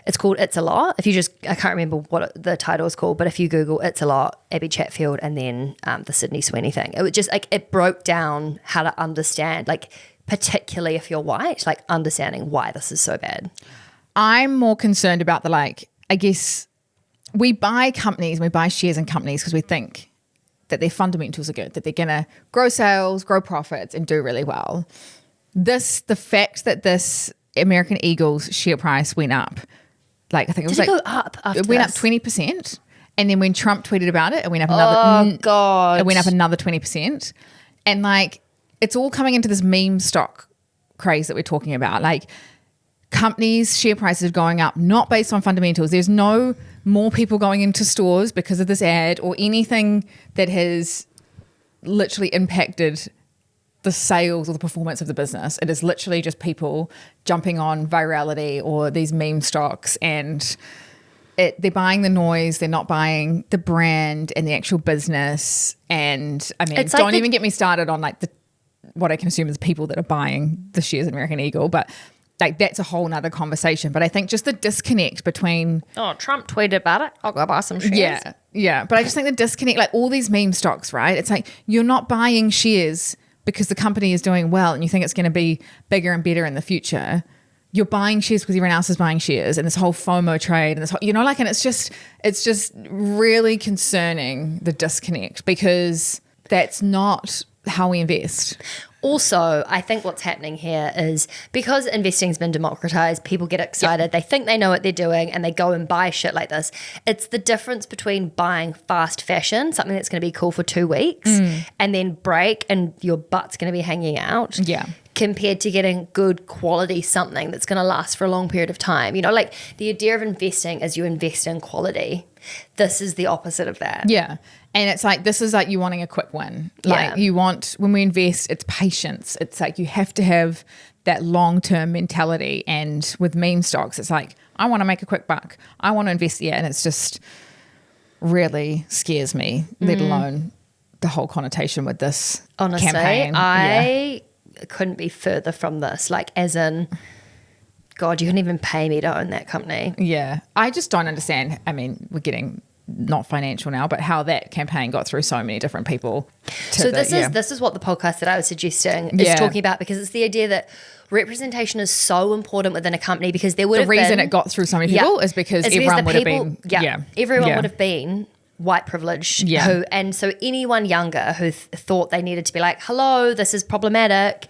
Speaker 2: it's called It's a Lot. If you just, I can't remember what the title is called, but if you Google It's a Lot, Abby Chatfield, and then the Sydney Sweeney thing, it was just like, it broke down how to understand, like, particularly if you're white, like understanding why this is so bad.
Speaker 1: I'm more concerned about the, like, I guess we buy companies, we buy shares in companies because we think that their fundamentals are good, that they're going to grow sales, grow profits, and do really well. The fact that this American Eagle's share price went up, like I think it was
Speaker 2: Did it go up after
Speaker 1: it went
Speaker 2: this?
Speaker 1: up 20%. And then when Trump tweeted about it, it went up another.
Speaker 2: Oh God!
Speaker 1: It went up another 20%. And like it's all coming into this meme stock craze that we're talking about. Like companies' share prices are going up, not based on fundamentals. There's no more people going into stores because of this ad or anything that has literally impacted the sales or the performance of the business. It is literally just people jumping on virality or these meme stocks, and they're buying the noise, they're not buying the brand and the actual business. And I mean,
Speaker 2: It's like
Speaker 1: don't even get me started on like what I can assume is people that are buying the shares in American Eagle, but like that's a whole nother conversation. But I think just the disconnect between
Speaker 2: Trump tweeted about it, I'll go buy some shares.
Speaker 1: Yeah. But I just think the disconnect, like all these meme stocks, right? It's like you're not buying shares because the company is doing well and you think it's going to be bigger and better in the future. You're buying shares because everyone else is buying shares, and this whole FOMO trade and this whole, and it's just really concerning, the disconnect, because that's not how we invest.
Speaker 2: Also, I think what's happening here is because investing's been democratized, people get excited, they think they know what they're doing, and they go and buy shit like this. It's the difference between buying fast fashion, something that's going to be cool for 2 weeks, and then break and your butt's going to be hanging out.
Speaker 1: Yeah.
Speaker 2: Compared to getting good quality something that's going to last for a long period of time. You know, like the idea of investing is you invest in quality. This is the opposite of that.
Speaker 1: Yeah. And it's like, this is like you wanting a quick win. Like you want, when we invest, it's patience. It's like you have to have that long-term mentality. And with meme stocks, it's like, I want to make a quick buck. I want to invest. Yeah. And it's just really scares me, let alone the whole connotation with this
Speaker 2: Honestly,
Speaker 1: campaign.
Speaker 2: I couldn't be further from this. Like, as in, God, you couldn't even pay me to own that company.
Speaker 1: Yeah. I just don't understand. I mean, we're getting not financial now, but how that campaign got through so many different people.
Speaker 2: So this is what the podcast that I was suggesting is talking about, because it's the idea that representation is so important within a company, because there would have been...
Speaker 1: The reason it got through so many people is because everyone would have been...
Speaker 2: Everyone would have been white privileged. And so anyone younger who thought they needed to be like, hello, this is problematic,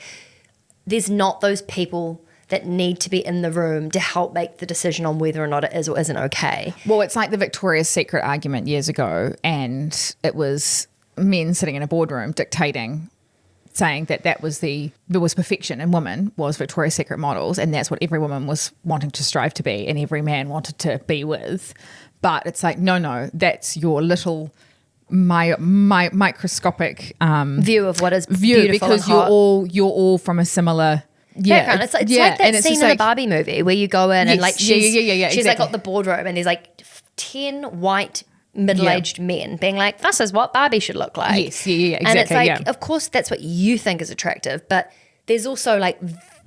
Speaker 2: there's not those people that need to be in the room to help make the decision on whether or not it is or isn't okay.
Speaker 1: Well, it's like the Victoria's Secret argument years ago, and it was men sitting in a boardroom dictating, saying that there was perfection in women was Victoria's Secret models, and that's what every woman was wanting to strive to be and every man wanted to be with. But it's like, no, that's your little microscopic
Speaker 2: view of what is
Speaker 1: view,
Speaker 2: beautiful,
Speaker 1: because you're all from a similar
Speaker 2: background. It's like that scene in the Barbie movie where you go in and like she's
Speaker 1: exactly.
Speaker 2: like got the boardroom and there's like 10 white middle-aged men being like, this is what Barbie should look like.
Speaker 1: Yes, exactly.
Speaker 2: And it's like, of course that's what you think is attractive, but there's also like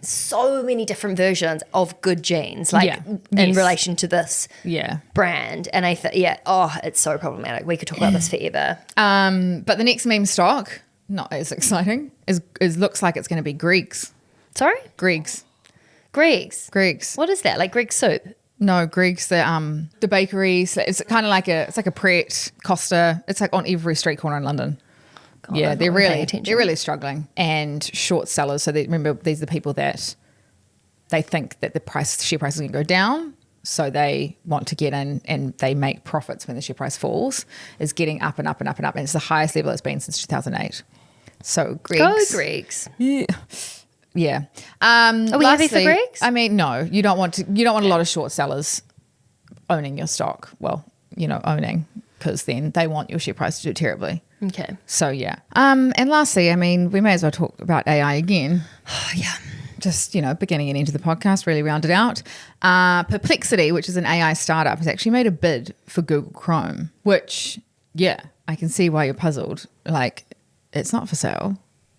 Speaker 2: so many different versions of good genes, like in relation to this brand. And I think, it's so problematic. We could talk about this forever.
Speaker 1: But the next meme stock, not as exciting, is looks like it's going to be Gregg's.
Speaker 2: Sorry?
Speaker 1: Gregg's.
Speaker 2: What is that? Like Gregg soup?
Speaker 1: No, Gregg's the bakery. It's kind of like a Pret, Costa. It's like on every street corner in London. God, they're really struggling and short sellers. So remember, these are the people that they think that the share price is going to go down, so they want to get in and they make profits when the share price falls. Is getting up and up and up and up, and it's the highest level it's been since 2008. So Gregg's.
Speaker 2: Go Gregg's.
Speaker 1: Yeah.
Speaker 2: Are we happy for Gregg's?
Speaker 1: I mean, no, you don't want a lot of short sellers owning your stock. Well, owning, because then they want your share price to do terribly.
Speaker 2: Okay.
Speaker 1: So yeah. And lastly, I mean, we may as well talk about AI again.
Speaker 2: Oh, yeah.
Speaker 1: Just, beginning and end of the podcast, really rounded out. Perplexity, which is an AI startup, has actually made a bid for Google Chrome, which, I can see why you're puzzled. Like, it's not for sale.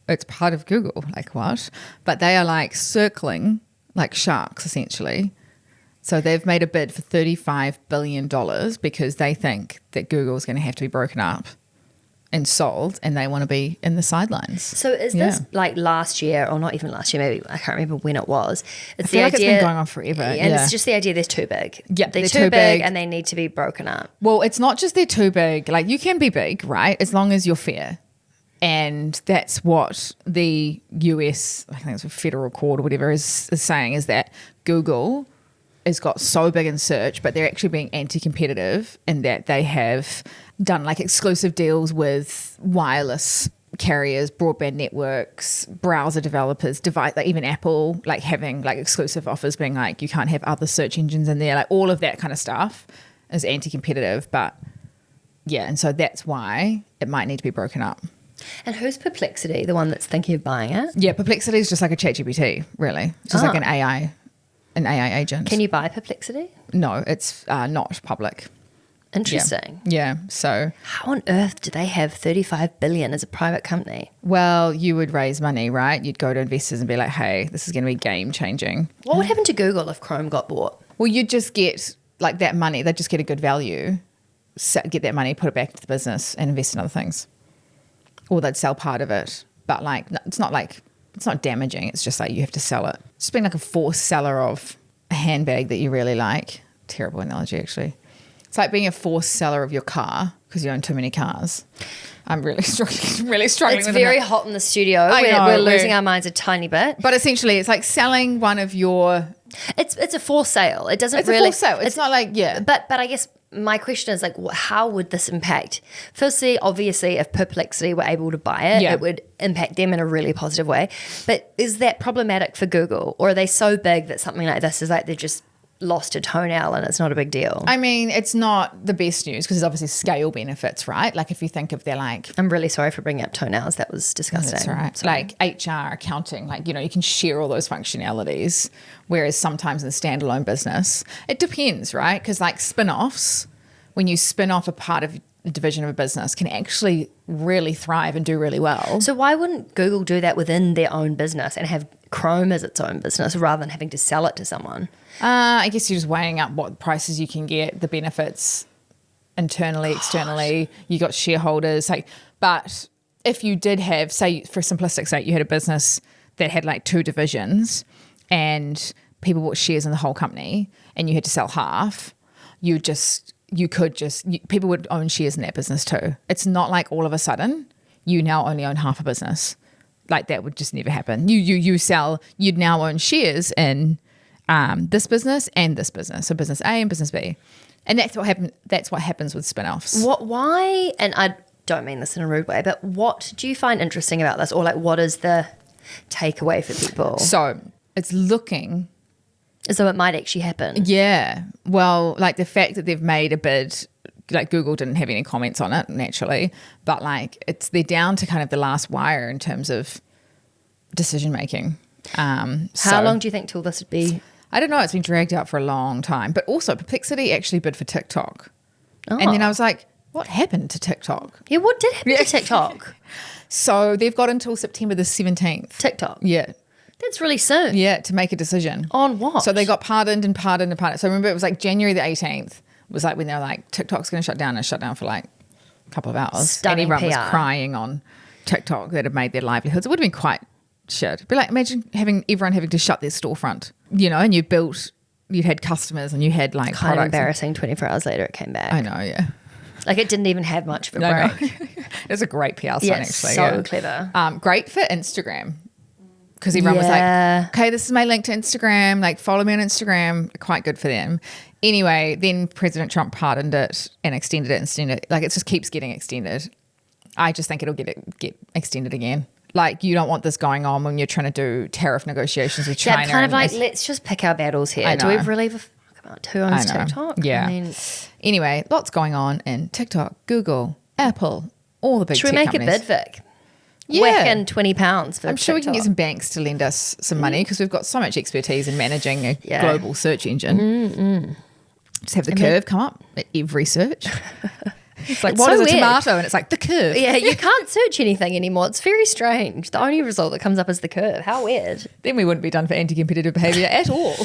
Speaker 1: It's part of Google. Like, what? But they are like circling like sharks, essentially. So they've made a bid for $35 billion because they think that Google is going to have to be broken up and sold, and they want to be in the sidelines.
Speaker 2: So is this like last year, or not even last year, maybe, I can't remember when it was.
Speaker 1: I feel like it's been going on forever.
Speaker 2: And it's just the idea they're too big.
Speaker 1: Yeah,
Speaker 2: they're too big and they need to be broken up.
Speaker 1: Well, it's not just they're too big. Like, you can be big, right? As long as you're fair. And that's what the US, I think it's a federal court or whatever, is saying, is that Google has got so big in search, but they're actually being anti-competitive in that they have done like exclusive deals with wireless carriers, broadband networks, browser developers, like even Apple, like having like exclusive offers, being like, you can't have other search engines in there, like all of that kind of stuff is anti-competitive. But and so that's why it might need to be broken up.
Speaker 2: And who's Perplexity, the one that's thinking of buying it?
Speaker 1: Yeah, Perplexity is just like a ChatGPT, really. It's just like an AI agent.
Speaker 2: Can you buy Perplexity?
Speaker 1: No, it's not public.
Speaker 2: Interesting.
Speaker 1: Yeah. So
Speaker 2: how on earth do they have $35 billion as a private company?
Speaker 1: Well, you would raise money, right? You'd go to investors and be like, hey, this is going to be game changing.
Speaker 2: What would happen to Google if Chrome got bought?
Speaker 1: Well, you'd just get like that money. They'd just get a good value, get that money, put it back into the business and invest in other things. Or they'd sell part of it. But like, it's not damaging. It's just like you have to sell it. It's being like a forced seller of a handbag that you really like. Terrible analogy, actually. It's like being a forced seller of your car because you own too many cars. I'm really struggling
Speaker 2: It's
Speaker 1: with
Speaker 2: very
Speaker 1: it.
Speaker 2: hot in the studio.
Speaker 1: know,
Speaker 2: We're losing our minds a tiny bit.
Speaker 1: But essentially, it's like selling one of your.
Speaker 2: It's a forced sale. It doesn't
Speaker 1: It's
Speaker 2: really.
Speaker 1: a forced sale. It's not like, yeah.
Speaker 2: But I guess my question is like, how would this impact? Firstly, obviously, if Perplexity were able to buy it,
Speaker 1: Yeah.
Speaker 2: it would impact them in a really positive way. But is that problematic for Google, or are they so big that something like this is like they're just lost a toenail and it's not a big deal?
Speaker 1: I mean, it's not the best news because there's obviously scale benefits, right? Like if you think of they're like,
Speaker 2: I'm really sorry for bringing up toenails. That was disgusting.
Speaker 1: that's all right.
Speaker 2: Sorry.
Speaker 1: Like HR, accounting, like, you can share all those functionalities. Whereas sometimes in a standalone business, it depends, right? Because like spin-offs, when you spin off a part of a division of a business, can actually really thrive and do really well.
Speaker 2: So why wouldn't Google do that within their own business and have Chrome as its own business rather than having to sell it to someone?
Speaker 1: I guess you're just weighing up what prices you can get, the benefits internally, externally. You got shareholders, but if you did have, say, for simplistic sake, you had a business that had like 2 divisions and people bought shares in the whole company and you had to sell half, people would own shares in that business too. It's not like all of a sudden you now only own half a business. Like that would just never happen. You'd now own shares in this business and this business, so business A and business B, and that's what happened. That's what happens with spin-offs.
Speaker 2: Why? And I don't mean this in a rude way, but what do you find interesting about this, or like what is the takeaway for people?
Speaker 1: So it's looking,
Speaker 2: So it might actually happen.
Speaker 1: yeah. Well, like the fact that they've made a bid, like Google didn't have any comments on it naturally, but like they're down to kind of the last wire in terms of decision making.
Speaker 2: How long do you think till this would be?
Speaker 1: I don't know. It's been dragged out for a long time. But also, Perplexity actually bid for TikTok. And then I was like, what happened to TikTok?
Speaker 2: Yeah, what did happen to TikTok?
Speaker 1: So they've got until September the 17th.
Speaker 2: TikTok.
Speaker 1: Yeah.
Speaker 2: That's really soon.
Speaker 1: Yeah, to make a decision.
Speaker 2: On what?
Speaker 1: So they got pardoned. So I remember it was like January the 18th was like when they were like, TikTok's going to shut down, and shut down for like a couple of hours.
Speaker 2: Stunning
Speaker 1: and everyone
Speaker 2: PR.
Speaker 1: was crying on TikTok that had made their livelihoods. It would have been quite shit. It'd be like, imagine everyone having to shut their storefront, and you'd had customers and you had like
Speaker 2: Kind of
Speaker 1: products.
Speaker 2: embarrassing. 24 hours later, it came back.
Speaker 1: I know, yeah.
Speaker 2: Like it didn't even have much of a
Speaker 1: No.
Speaker 2: break.
Speaker 1: It's a great PR sign,
Speaker 2: Yeah,
Speaker 1: actually.
Speaker 2: so
Speaker 1: yeah.
Speaker 2: clever.
Speaker 1: Great for Instagram. Because everyone was
Speaker 2: Yeah.
Speaker 1: like, okay, this is my link to Instagram. Like, follow me on Instagram. Quite good for them. Anyway, then President Trump pardoned it and extended it. Like, it just keeps getting extended. I just think it'll get extended again. Like, you don't want this going on when you're trying to do tariff negotiations with China.
Speaker 2: Yeah, kind of
Speaker 1: and
Speaker 2: like,
Speaker 1: this-
Speaker 2: let's just pick our battles here.
Speaker 1: I
Speaker 2: Do we
Speaker 1: know.
Speaker 2: really give a fuck about who owns
Speaker 1: I know.
Speaker 2: TikTok?
Speaker 1: Yeah.
Speaker 2: I mean,
Speaker 1: Anyway, lots going on in TikTok, Google, Apple, all the big
Speaker 2: should we
Speaker 1: tech
Speaker 2: make
Speaker 1: companies.
Speaker 2: a bid, Vic?
Speaker 1: Yeah.
Speaker 2: Whack in £20 for
Speaker 1: I'm sure we can
Speaker 2: TikTok.
Speaker 1: get some banks to lend us some money because we've got so much expertise in managing a
Speaker 2: Yeah.
Speaker 1: global search engine. Just have the curve come up at every search. It's like,
Speaker 2: It's
Speaker 1: what
Speaker 2: so
Speaker 1: is a
Speaker 2: weird.
Speaker 1: tomato? And it's like, the curve.
Speaker 2: Yeah, you can't search anything anymore. It's very strange. The only result that comes up is the curve. How weird.
Speaker 1: Then we wouldn't be done for anti-competitive behaviour at all.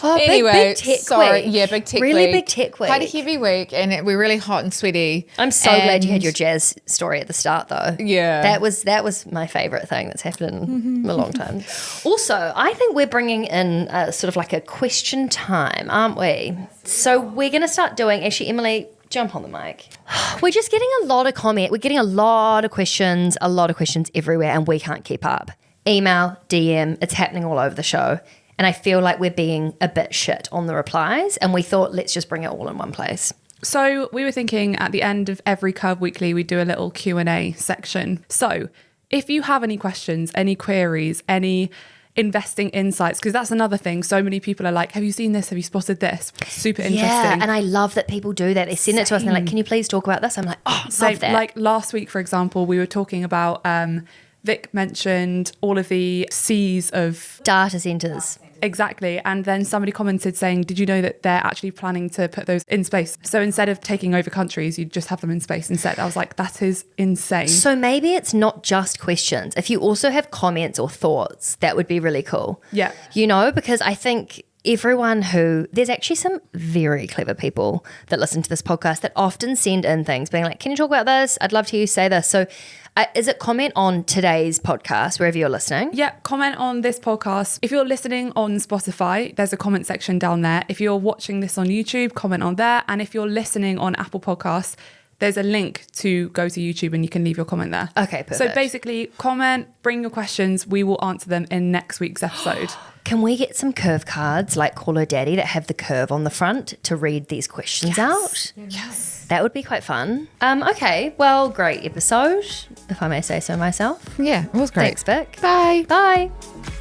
Speaker 2: Oh,
Speaker 1: Anyway,
Speaker 2: big tech
Speaker 1: sorry.
Speaker 2: week.
Speaker 1: Yeah, big tech
Speaker 2: really
Speaker 1: week.
Speaker 2: big tech week.
Speaker 1: Quite a heavy week and we're really hot and sweaty.
Speaker 2: I'm so glad you had
Speaker 1: And-
Speaker 2: your jazz story at the start, though.
Speaker 1: Yeah.
Speaker 2: that was my favourite thing that's happened in a long time. Also, I think we're bringing in sort of like a question time, aren't we? So we're going to start doing. Actually, Emily, jump on the mic. We're just getting a lot of comment. We're getting a lot of questions everywhere, and we can't keep up. Email, DM, it's happening all over the show. And I feel like we're being a bit shit on the replies, and we thought, let's just bring it all in one place.
Speaker 3: So we were thinking at the end of every Curve Weekly, we do a little Q&A section. So if you have any questions, any queries, any investing insights, because that's another thing. So many people are like, have you seen this? Have you spotted this? Super interesting.
Speaker 2: Yeah, and I love that people do that. They send it to us and they're like, can you please talk about this? I'm like, oh,
Speaker 3: So
Speaker 2: love that.
Speaker 3: like last week, for example, we were talking about, Vic mentioned all of the C's of
Speaker 2: data centers.
Speaker 3: exactly. And then somebody commented saying, did you know that they're actually planning to put those in space? So instead of taking over countries, you just have them in space instead. I was like, that is insane.
Speaker 2: So maybe it's not just questions. If you also have comments or thoughts, that would be really cool.
Speaker 3: Yeah.
Speaker 2: Because I think there's actually some very clever people that listen to this podcast that often send in things being like, can you talk about this? I'd love to hear you say this. So is it comment on today's podcast, wherever you're listening?
Speaker 3: Yeah, comment on this podcast. If you're listening on Spotify, there's a comment section down there. If you're watching this on YouTube, comment on there. And if you're listening on Apple Podcasts, there's a link to go to YouTube and you can leave your comment there.
Speaker 2: Okay, perfect.
Speaker 3: So basically, comment, bring your questions. We will answer them in next week's episode.
Speaker 2: Can we get some curve cards like Call Her Daddy that have the curve on the front to read these questions out?
Speaker 3: Yes.
Speaker 2: That would be quite fun. Okay, well, great episode, if I may say so myself.
Speaker 1: Yeah, it was great.
Speaker 2: Thanks, Vic.
Speaker 1: Bye.
Speaker 2: Bye.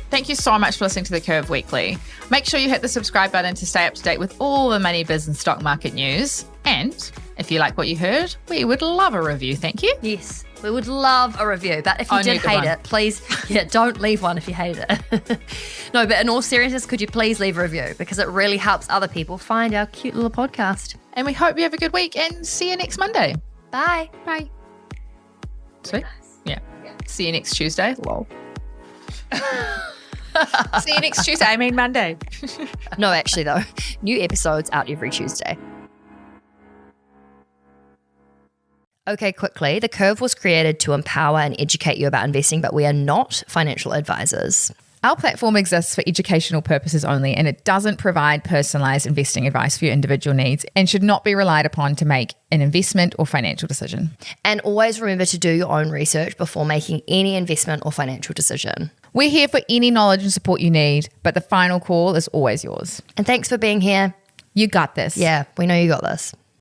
Speaker 1: Thank you so much for listening to The Curve Weekly. Make sure you hit the subscribe button to stay up to date with all the money, biz and stock market news. And if you like what you heard, we would love a review. Thank you.
Speaker 2: Yes, we would love a review, but if you
Speaker 1: Only
Speaker 2: did
Speaker 1: a good
Speaker 2: hate
Speaker 1: one.
Speaker 2: it, please, don't leave one if you hate it. No, but in all seriousness, could you please leave a review? Because it really helps other people find our cute little podcast.
Speaker 1: And we hope you have a good week and see you next Monday.
Speaker 2: Bye.
Speaker 1: Bye. Sweet. Yeah. See you next Tuesday. Lol. See you next Tuesday. I mean Monday.
Speaker 2: No, actually, though, new episodes out every Tuesday. Okay, quickly. The Curve was created to empower and educate you about investing, but we are not financial advisors.
Speaker 1: Our platform exists for educational purposes only, and it doesn't provide personalized investing advice for your individual needs and should not be relied upon to make an investment or financial decision.
Speaker 2: And always remember to do your own research before making any investment or financial decision.
Speaker 1: We're here for any knowledge and support you need, but the final call is always yours.
Speaker 2: And thanks for being here.
Speaker 1: You got this.
Speaker 2: Yeah, we know you got this.